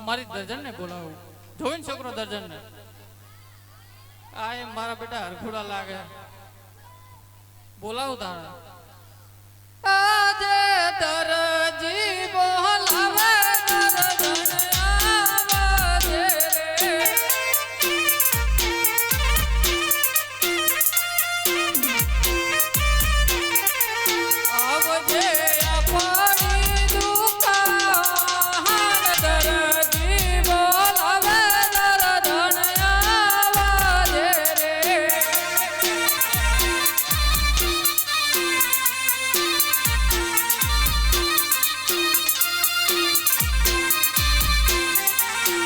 મારી દર્જન ને બોલાવું જોઈને છોકરો દર્જન ને આ એમ મારા બેટા હરખુડા લાગે બોલાવું તારે આજે દરજી બોલાવે દર્જન આવાજે રે આવજે આપણી દુકાન દરજી બોલાવે દર્જન આવાજે રે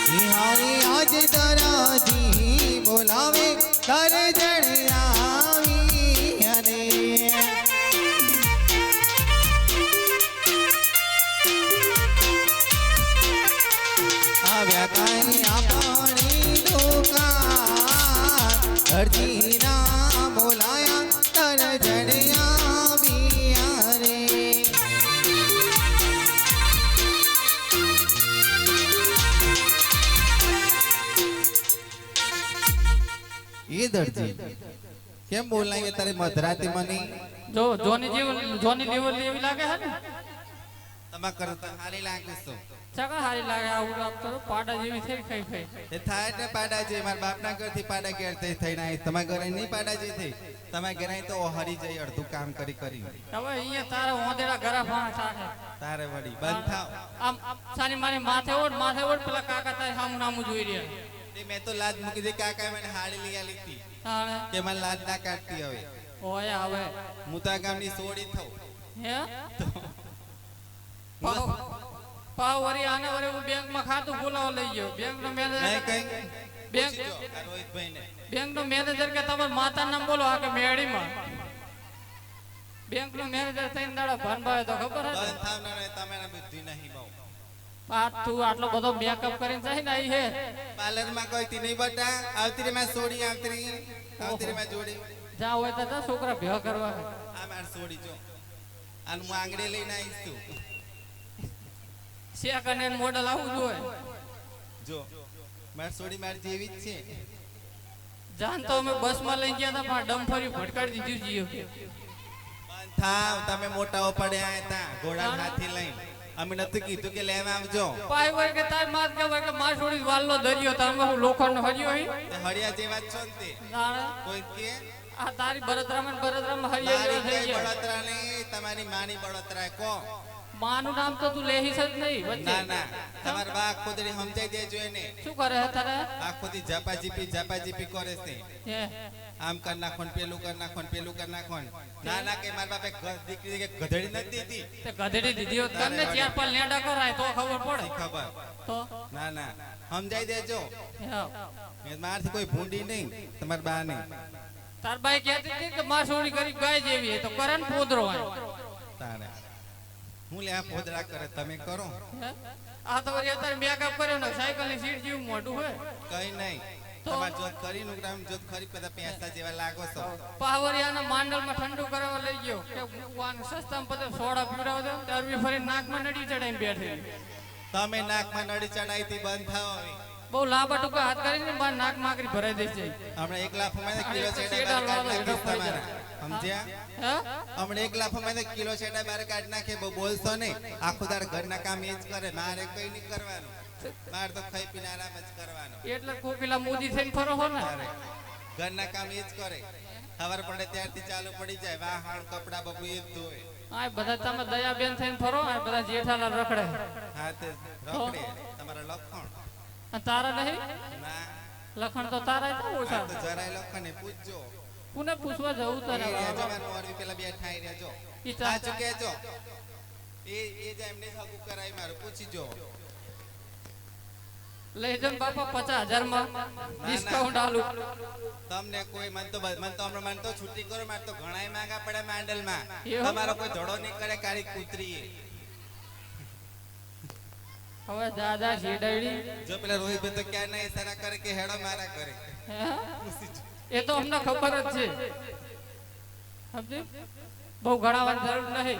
નિહારી આજ દરાજી બોલાવે દર્જન આવી અને આવ્યા કાંઈ આપણી દુકાન દરજી ના બોલાયા દર્જન આવી રે ये दर्जी केम बोलाएंगे तारे मधराती मनी જો જોની જીવન જોની લેવલ એવી લાગે હે ને तमा करता हारी लागे सो ચકા હારી લાગે આવું આપ તો પાડા જેવી થઈ ખાઈ ખાઈ એ થાય ને પાડા જે માર બાપના ઘરથી પાડા ઘેર થઈ ના તમારા ઘરે નહીં પાડા જે થઈ તમારા ઘરે તો હરી જઈ અડધું કામ કરી કરી હવે અહીંયા તારા ઓંદેડા ગરા ફાણા થાકે તારે વડી બંધ થાવ આમ સાની મારી માથે ઓડ પેલા કાકા તારે સામું નામું જોઈ રહ્યા તે મેં તો લાજ મૂકી દે કાકા મને હાડી લઈ આલી હતી તાણે કે મને લાજ ના કાઢતી હવે ઓય હવે મુતા ગામની સોડી થઉ હે પાવ વરી આને વરી હું બેંક માં ખાતું ખોલાવા લઈ ગયો બેંક નો મેનેજર નહીં કઈ બેંક રોહિતભાઈ ને બેંક નો મેનેજર કે તમાર માતા નામ બોલો આ કે મેડી માં બેંક નો મેનેજર થઈને દાડા ભાનભાવે તો ખબર હે બંધ થાવ ના તમે ના બુદ્ધિ નહીં બહુ આ તું આટલો બધો મેકઅપ કરીને જાય ને આઈ હે પાર્લર માં કોઈ તી નહીં બટા આવતી રે મેં સોડી આવતી રે મેં જોડી જા હોય તો જા છોકરા ભેગા કરવા આ માર સોડી જો આન હું આંગળે લઈને આવીશ તું સેકન્ડ હેન્ડ મોડલ આવું જોઈએ જો માર સોડી માર જેવી જ છે જાન તો અમે બસ માં લઈ ગયા હતા પણ ડમ્ફરી ભટકાડી દીધું જીઓ બંધ થાવ તમે મોટાઓ પડ્યા હતા ઘોડા હાથી લઈને અમે નતું કીધું કે લેવા આવજો પાય હોય કે તાર માત કે હોય કે માર છોડી વાલનો દરિયો તમે હું લોખંડ હરિયો હી તે હળિયા જેવા જ છો ને તે કોઈ કે આ તારી બળતરામાં હરિયો મારી થઈ કઈ ગયો બળતરા નહીં તમારી માની બળતરા કો માનું નામ તો તું લેહીસ જ નહીં વચ્ચે ના ના તમાર બા ખુદરી સમજાઈ દેજો એને શું કરે હે તારે આ ખુદી જાપાજીપી કરે છે હે આમ કર નાખો ને પેલું કર નાખો ને પેલું કર નાખો ના ના કે મારા બાપે દીકરી કે ગધેડી નથી દીધી તે ગધેડી દીધી હોત તમને ચાર પાલ લેડા કરાય તો ખબર પડે ખબર તો ના ના સમજાઈ દેજો હે મારથી કોઈ ભૂંડી નહીં તમાર બા નહીં તાર બાઈ કહેતી હતી કે માર છોડી કરી ગાય જેવી હે તો કરે ને પોદરો હોય તારે હું લે આ પોદરા કરે તમે કરો આ તો વળી અત્યારે મેકઅપ કર્યો ને સાયકલ ની સીટ જેવું મોટું હોય કઈ નહીં તમાર જોત કરી નુકરામ જોત ખરી પેલા પૈસા જેવા લાગો છો પાવરિયાના માંડલમાં ઠંડુ કરાવવા લઈ ગયો કે વાન સસ્તામાં પતે સોડા પીવડાવ દે ત્યારવી ફરી નાકમાં નડી ચડાઈને બેઠી તમે નાકમાં નડી ચડાઈથી બંધ થાવ હવે બહુ લાંબા ટૂંકા હાથ કરીને બાર નાક માકરી ભરાઈ દેશે હમણાં 1 લાખમાં કિલો છેડા બાર કાઢ નાખીશ તમારા સમજ્યા હે હમણાં 1 લાખમાં કિલો છેડા બાર કાઢ નાખે બહુ બોલશો નહીં આખો દાર ઘરના કામ એ જ કરે મારે કઈ નહીં કરવાનું મારે તો ખાઈ પીને આરામ જ કરવાનો એટલે કોકીલા મોદી થઈને ફરો હો ને ઘરના કામ એ જ કરે ખબર પડે ત્યારથી ચાલુ પડી જાય વાહણ કપડા બબુ એ જ ધોવે આ બધા તમે દયાબેન થઈને ફરો આ બધા જેઠાલાલ રખડે હા તે રખડે તમારા લખણ તારા નહીં ના લખણ તો તારા તો ઓછા તો જરાય લખણ પૂછજો કોને પૂછવા જવું તારે પેલા બેઠા આઈ રહેજો ઈ સાચું કહેજો એ જ એમને હગું કરાય મારું પૂછીજો લઈ જમ બાપા 50,000 માં ડિસ્કાઉન્ટ આલું તમને કોઈ મન તો હમણાં મન તો છૂટી કરો મારે તો ઘણાય માંગા પડે માંડલમાં તમારો કોઈ ધડો નહીં કરે કાળી કૂતરી હવે દાદા શેડાડી જો પેલા રોહિતભાઈ તો ક્યાં નહીં સારા કરે કે હેડો મારા કરે એ તો અમને ખબર જ છે સમજી બહુ ઘડાવાની જરૂર નહીં.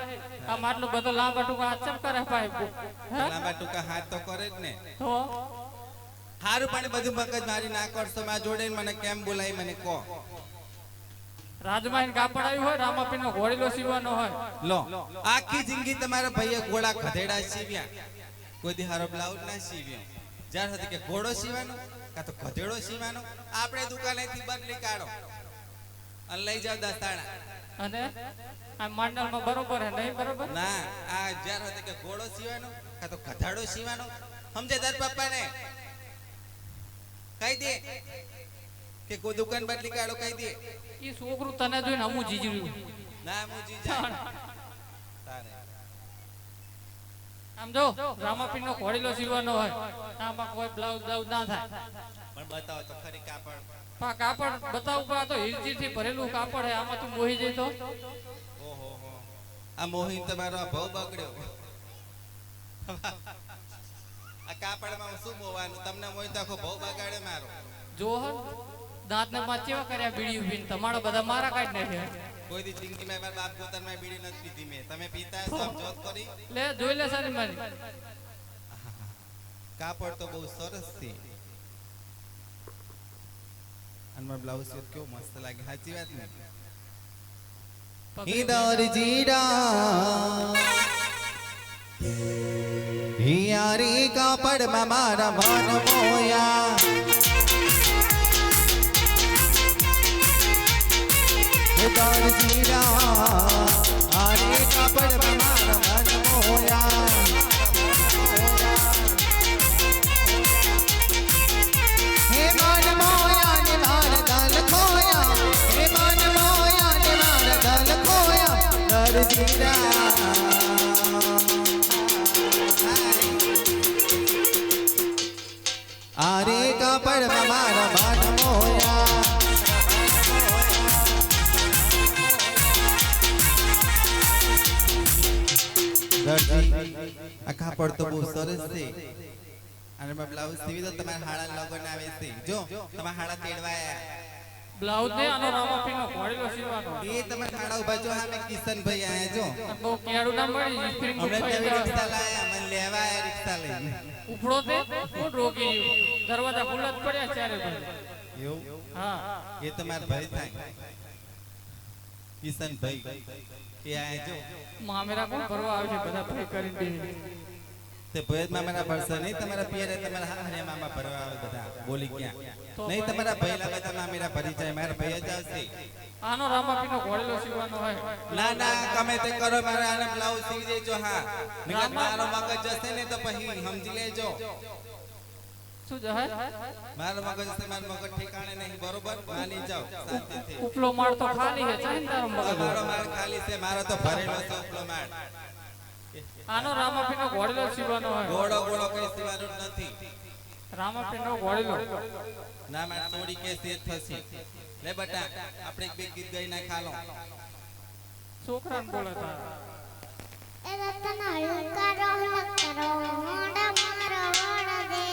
આમ આટલું બધું લાંબા ટૂંકા હાથ ચમ કરે ભાઈ? હે? લાંબા ટૂંકા હાથ તો કરે જ ને. તો હારું પણ બધું મગજ મારી ના કરશો. માં જોડે મને કેમ બોલાય મને કહો. રાજમાઈન કાપડ આવ્યું હોય, રામાપીરનો ઘોડીલો સીવવાનો હોય. લો આખી જિંદગી તમારા ભાઈએ ઘોડા ખધેડા સીવ્યા, કોઈ દી હારો બ્લાઉઝ ના સીવ્યો. જ્યાં સુધી કે ઘોડો સીવાનો કાં તો ખધેડો સીવાનો, આપણે દુકાનેથી બદલી કાઢો અને લઈ જાવ દસ્તાણા. અને આ માંડલમાં બરોબર હે નહીં બરોબર? ના આ જ્યાં સુધી કે ઘોડો સીવાનો કાં તો ખધાડો સીવાનો, સમજે તાર પપ્પાને કહી દે કે કોઈ દુકાન બદલી કાઢો, કહી દે. ઈ છોકરું તને જોઈને હમું જીજર્યું. ના મુજી જાય તારે. આમ જો રામાપીરનો ઘોડીલો સીવવાનો હોય, આમાં કોઈ બ્લાઉઝ બ્લાઉઝ ના થાય. પણ બતાવો તો ખરી કાપડ. પા કાપડ બતાવું પા તો હિરચીથી ભરેલું કાપડ હે, આમાં તું મોહી જઈ તો. ઓહો હો, આ મોહિન તમારો આ ભાવ બગડ્યો. આ કાપડમાં શું મોવાનું? તમને મોહિન તો આખો ભાવ બગાડે મારો. જો દાંતને માં ચેવા કર્યા બીડી ઉભીને, તમારા બધા મારા કાઢ નાખ્યા. કોઈ દી જિંદગીમાં મારા બાપ ગોતરમાં બીડી નથી પીધી મેં. તમે પીતા હશો આમ જોત કરી. લે જોઈ લે સારી મારી. કાપડ તો બહુ સરસ છે અને મારો બ્લાઉઝ કેવો મસ્ત લાગે. સાચી વાત ને? ઈદર જીડા હિયારી કાપડમાં મારા મન મોયા. ઈદર જીડા હારી કાપડમાં મારા મન મોયા. હે મન મોયા ને મારા દલ ખોયા, હે મન મોયા ને મારા દલ ખોયા. ઈદર જીડા આરે કાપડમાં મારા મન મોયા. આ કાપડ તો બહુ સરસ છે અને મેં બ્લાઉઝ સીવી દો. તમારા હાડા લગન આવે છે. જો તમારા હાડા તેડવાયા. બ્લાઉઝ ને આનો રામાપીરનો ઘોડીલો સીવવાનો. એ તમારા હાડા ઉભા જો. હા મેં કિશનભાઈ આયા જો. બહુ કેડું ના મળી સ્પ્રિંગ હમણાં તમે રિક્ષા લાયા, મને લેવા આયા રિક્ષા લઈને. ઉપડો તે કોણ રોકી ગયું? દરવાજા ખુલ્લા જ પડ્યા ચારે ભાઈ. એવું? હા એ તમારા ભાઈ થાય કિશનભાઈ. એ આયા જો. મામેરા કોણ ભરવા આવશે બધા ભાઈ કરીને બેહી. તે ભેદ મામાના ભરસા નહીં. તમારા પિયરે તમારા હારે મામા ભરવા આવે બધા. બોલી ક્યાં નહીં તમારા ભઈલા બધા મામેરા ભરી જાય. મારા ભઈ જ આવશે. આનો રામાપીરનો ઘોડીલો સીવવાનો હોય. ના ના ગમે તે કરો, મારા આને બ્લાઉઝ સીવી દેજો. હા નકર મારો મગજ જશે ને તો પછી સમજી લેજો. શું જહાય? મારો મગજ જશે, મારો મગજ ઠેકાણે નહીં. બરોબર? માની જાઓ શાંતિથી. ઉપલો માળ તો ખાલી છે, ચાહે ને તારો મગજ. મારો માળ ખાલી છે, મારો તો ભરેલો છે ઉપલો માળ. આનો રામાપીરનો ઘોડીલો સીવવાનો હોય. ગોળો ગોળો કઈ સીવાનું નથી. રામાપીરનો ઘોડીલો. ના માર થોડી કે સેજ થશે. લે બટા આપણે એક બે ગીત ગાઈ ના ખાલો. છોકરાને બોલે તારા. એ રતના લકારો મોડા મારો વણ દે.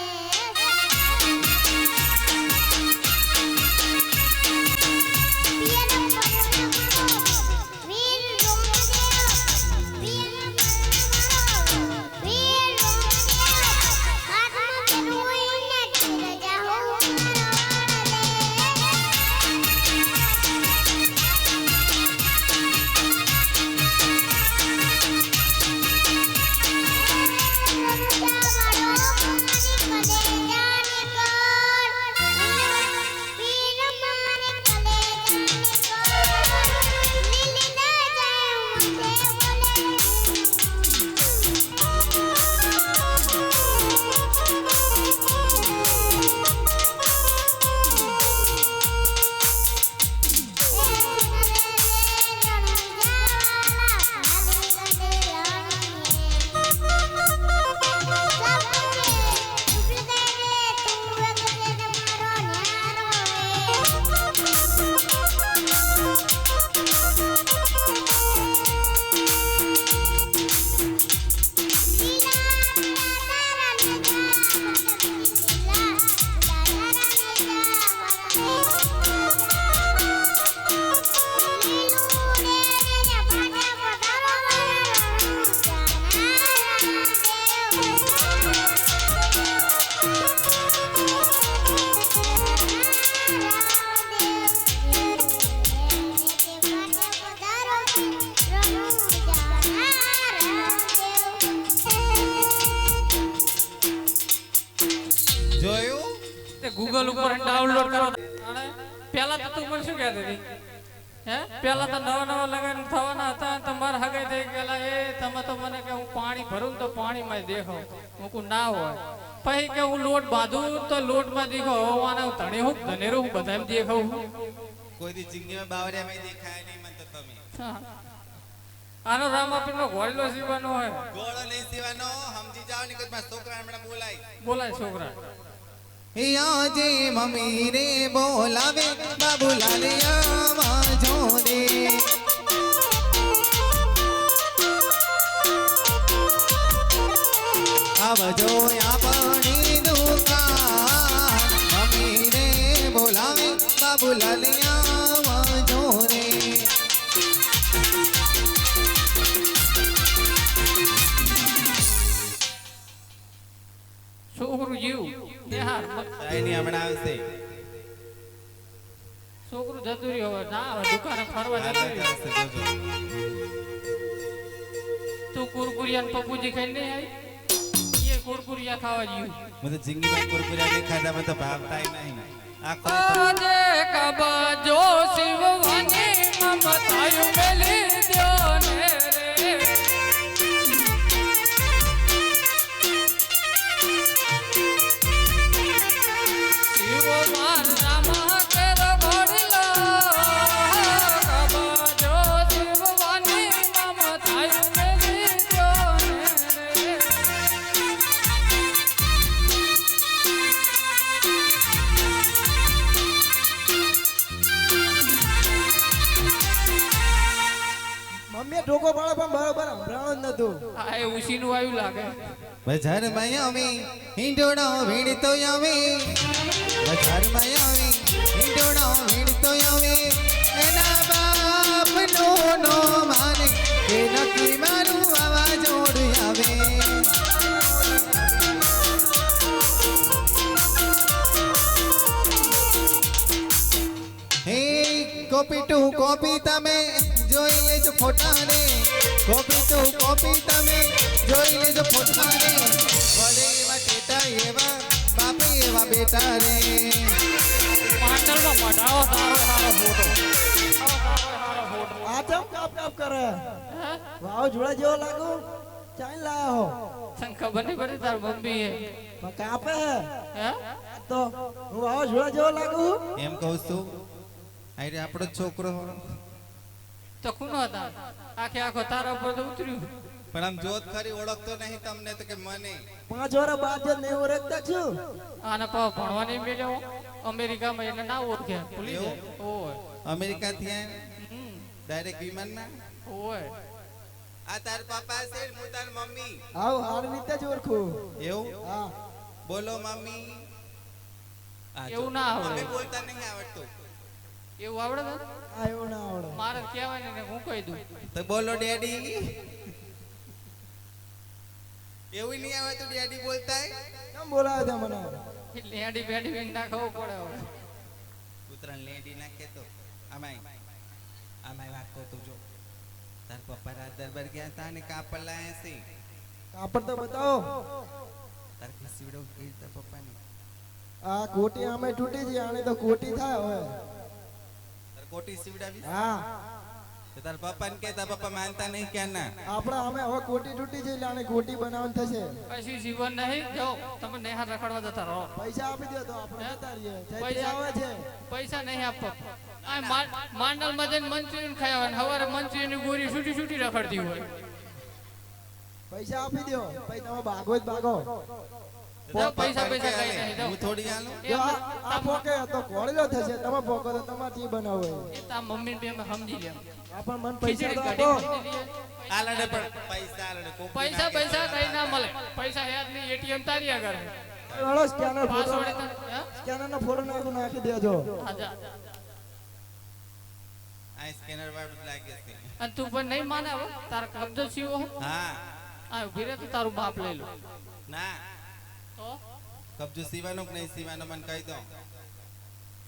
Yeah. જોયું તે ગૂગલ ઉપર ડાઉનલોડ કરો અને પેલા તો તું મને શું કહેતી હતી હે પેલા તો નવા નવા લગન થવાના હતા તમારા હગાઈ થઈ ગયેલા એ તમે તો મને કે હું પાણી ભરું ને તો પાણીમાં જ દેખો હું કહું ના હોય પછી કે હું લોટ બાંધું તો લોટમાં દેખો આને ધણે હું ધનેરું હું બધા એમ દેખાવું કોઈ દી જિંદગીમાં બાવરિયામાં દેખાય નહીં મને તો તમે હા. આનો રામાપીરનો ઘોડલો સીવાનો હોય ગોળો નહીં સીવાનો સમજી જાવ ને કે મારા છોકરા હમણાં બોલાય છોકરા આજે મમ્મી રે બોલાવે બાબુલાલ આવાજો રે આવજો આપણી દુકાન મમ્મી રે બોલાવે બાબુલાલ આવાજો રે છોકરું જીવ નિહાર કાંઈ નહીં હમણાં આવશે છોકરું જતું રહ્યું હવે ના આવે દુકાને ફરવા આગળ જતું રહ્યું ચાલશે, જોજો. તું કુરકુરિયા ને પપ્પુજી ખાઈને નહીં આવી એ કુરકુરિયા ખાવા જ્યું મને તો જિંદગીમાં કુરકુરિયા નહીં ખાધા મને તો ભાવતાય નહીં આખો આજે કબાજો શિવવાની મમતાયું મેલી દ્યો ને રે શિવ માર રામા કેરો ઘોડલો કબાજો શિવવાની મમતાયું મેલી દ્યો ને રે મમ્મી ઢોકો પાડે પણ બરાબર સંભળાણું જ નતું આ એ ઉસીનું આવ્યું લાગે બજારમાં આવી હિંડોળો વીણતો આવી બજારમાં આવી હિંડોળો વીણતો આવી એના બાપનો નો માને કે નક્કી મારું આવા જોડ આવે હે કોપી ટુ કોપી તમે જોઈ લેજો ફોટા રે કોપી ટુ કોપી તમે જોઈ લેજો ફોટા રે વડે એવા ટેટા એવા બાપે એવા બેટા રે પાંડલમાં મઢાવો તારો હારો ફોટો આ ચમ કાપ કાપ કરે વાવ જોડા જેવો લાગુ ચાઈ લાયો હો તને ખબર નહીં પડી તાર મમ્મી હે પણ કાપે હે હે તો હું વાવ જોડા જેવો લાગુ એમ કહું છું આઈ આપણો જ છોકરો તો ખૂનો હતા આખે આખો તારા ઉપર તો ઉતર્યું પણ આમ જોત ખરી ઓળખતો નહીં તમને તો કે મને 5 વર્ષ બાદ જ નહીં ઓળખતા છું આને પાવ ભણવા નહીં મેલ્યો અમેરિકામાં એને ના ઓળખ્યા ભૂલી જાય ઓય અમેરિકા થી ડાયરેક્ટ વિમાનમાં ઓય આ તાર પાપા છે ને હું તાર મમ્મી આવ હાર રીતે જ ઓળખું એવું હા બોલો મમ્મી આ જો. એવું ના આવડે. મમ્મી બોલતા નહીં આવડતું એવું આવડે ને આ એવું ના આવડે મારે કહેવાય ને હું કહી દઉં તો બોલો ડેડી એવું નહીં આવડતું ડેડી બોલતા કેમ બોલાવે છે મને લેડી બેડી બેન ના ખાવું પડે હવે ઉતરણ લેડી નાખે તો આમાંય વાત તો જો તાર પપ્પા રાત દરબાર ગયા હતા ને કાપડ લાયા છે કાપડ તો બતાવો તાર ખીસીવડો કઈ તાર પપ્પાને આ કોટી આમે તૂટી ગઈ આને તો કોટી થાય હવે તાર કોટી સીવડાવી હા તો તાર પપ્પાને કે તાર પપ્પા માનતા નહીં કે ના આપણે અમે હવે કોટી તૂટી જઈ એટલે આને કોટી બનાવવાનું થશે કશું જીવન નહીં જો તમે નેહાર રખડવા જતા રહો પૈસા આપી દો તો આપણે જતા રહીએ ચૈત્રી પૈસા આવે છે પૈસા નહીં આપો આ માંડલમાં જઈને મંચુરિયન ખાયા હોય સવારે મંચુરિયનની ગોરી છૂટી છૂટી રખડતી હોય પૈસા આપી દો પછી તમે ભાગો જ ભાગો જાઓ, પૈસા પપ્પાને પૈસા કે કઈ હાલે, નહીં જાઓ. હું થોડી આલું જો આ પોકે તો કોળીલો થશે તમે પોકો તો તમારથી બનાવો એ તાર મમ્મી બે સમજી લે આ પણ મને પૈસા ખીચડી તો કઢી આપો સમજી લે. આલડે પણ પૈસા આલડે કોપી પૈસા નાખે પૈસા તો કઈ ના મળે પૈસા યાદ નહીં એટીએમ તારી આગળ હે. હળો સ્કેનર ફોટો પાસવર્ડ હે? સ્કેનર નો ફોટો નાખી દેજો આજા. આ સ્કેનર વાળું જ લાગે છે અને તું પણ નહીં માને હવે તાર કબજો સીવો હા આ ઉભી રહે તો તારું બાપ લઈ લો ના તો કબજો સીવાનો કે નહીં સીવાનો મને કહી દો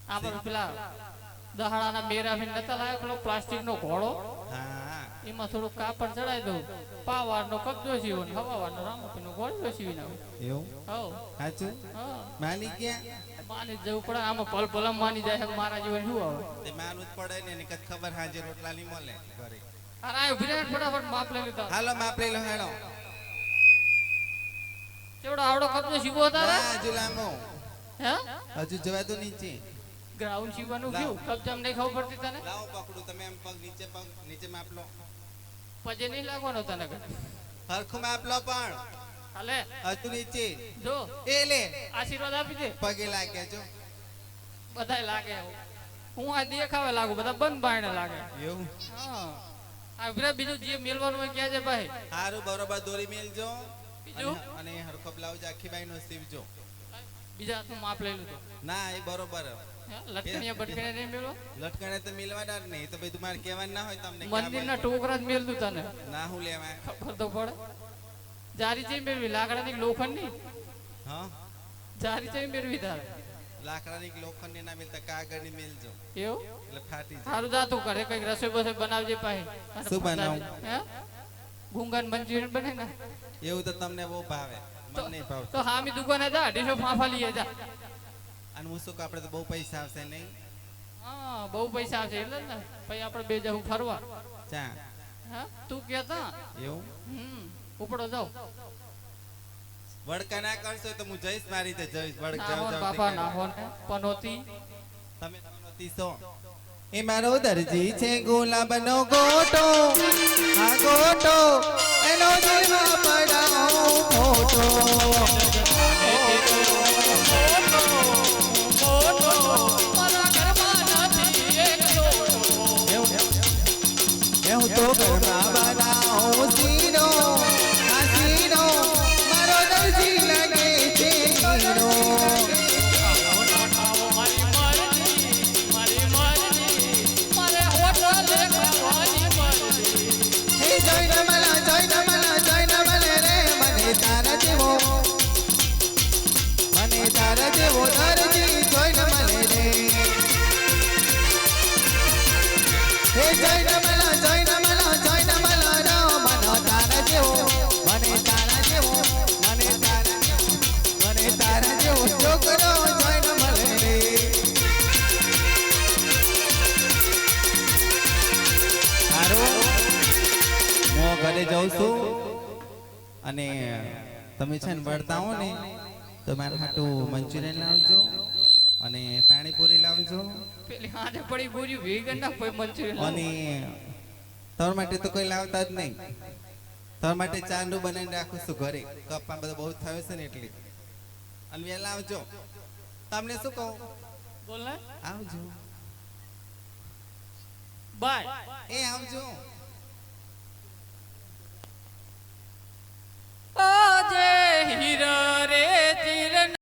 આ પર પેલા દહાડાના મેરા ફીન નતા લાયો પેલો પ્લાસ્ટિક નો ઘોડો હા એમાં થોડું કાપડ ચડાવી દઉં પાવારનો કબજો સીવો ને હવાવારનો રામોપીનો ગોળીઓ સીવી નાખું એવું હવ સાચું હા માની ગયા માની જ જવું પડે આમાં પલ પલમ માની જાય છે મારા જીવન શું આવે તે માનવું જ પડે ને એની કદ ખબર હાજે રોટલા ની મળે ઘરે અરે આ વિરાટ ફટાફટ માપ લઈ લીધા હાલો માપ લઈ લો હેડો કેવડો આવડો કબજો સીવો હતા ના, હજુ લાંબો હે હજુ જવા દો નીચે ગ્રાઉન્ડ સીવાનું લાવ. કેવું કબજામ નહીં ખબર પડતી તને લાવો પકડું તમે એમ પગ નીચે માપ લો પછી નહીં લાગવાનો તને કઈ. હરખું માપ લો પણ હાલે હજુ નીચે જો એ લે આશીર્વાદ આપી દે પગે લાગ્યા જો બધાય લાગે હું આ દેખાવે લાગુ બધા બંધ બાયણે લાગે એવું હા આ વિરાટ બીજું જે મેલવાનું હોય ક્યાં છે ભાઈ હારું બરોબર દોરી મેલજો બીજું અને હરખો બ્લાઉઝ આખી બાઈ નો સીવજો બીજા હાથનું માપ લઈ લીધું ના એ બરોબર લટકણીયા બટકણીયા નહીં મેળવો લટકણે તો મિલવાના જ નહીં તો ભાઈ તમારે કહેવાનું ના હોય તમને ક્યાં મંદિરના ટોકરા જ મેળતું તને મળે? ના હું લેવા ખબર તો પડે જારી ચઈ મેળવી લાકડાની લોખંડની હા જારી ચઈ મેળવી તારે લાકડાની લોખંડની ના મિલતા કાગળની મેલજો એવું એટલે ફાટી જાય સારું જાતું કરે કઈક રસોઈ બસોઈ બનાવજે પાહે શું બનાવું? હે ગુંગન મંચુરિયન બને ને એવું તો તમને બહુ ભાવે મને નહીં ભાવતું તો હામી દુકાને જા 250 ફાફા લઈએ જા અને હું શું કહું, આપણે તો બહુ પૈસા આવશે નહીં હા બહુ પૈસા આવશે એટલે જ ને પછી આપણે બે જવું ફરવા ચા હા તું કહેતા એવું ઉપડો જાવ વડકા ના કરશો તો હું જઈશ મારી રીતે જઈશ વડક નાહો જાવ ને જાવ બાપા નાહો ને પનોતી તમે ત્રીસો એ મારો દરજી છે ગુલાબનો ગોટો આ ગોટો એનો દિલમાં પડાવો ફોટો મારા ઘરમાં નથી એક એ હું તો ઘરમાં બનાવું સીનો આ સીનો મારો દરજી લાગે છે હીરો હે જોઈને મને રે મને તારા જેવો દરજી જોઈને મને રે હે જોઈને મને રો મનો તારા જેવો મને તારા જેવો છોકરો જોઈને મને રે હું ઘરે જાઉં છું અને તમે છે ને વળતા હો ને તો મારા હાટું મંચુરિયન લાવજો અને પાણીપુરી લાવજો પેલી હાથે પડી ગોરી વેગન ના કોઈ મંચુરિયન અને તાર માટે તો કોઈ લાવતા જ નહીં તાર માટે ચાંદુ બનાવીને રાખું છું ઘરે કપમાં બધો બહુ થયો છે ને એટલે અને વહેલા આવજો તમને શું કહું બોલ ને આવજો બાય એ આવજો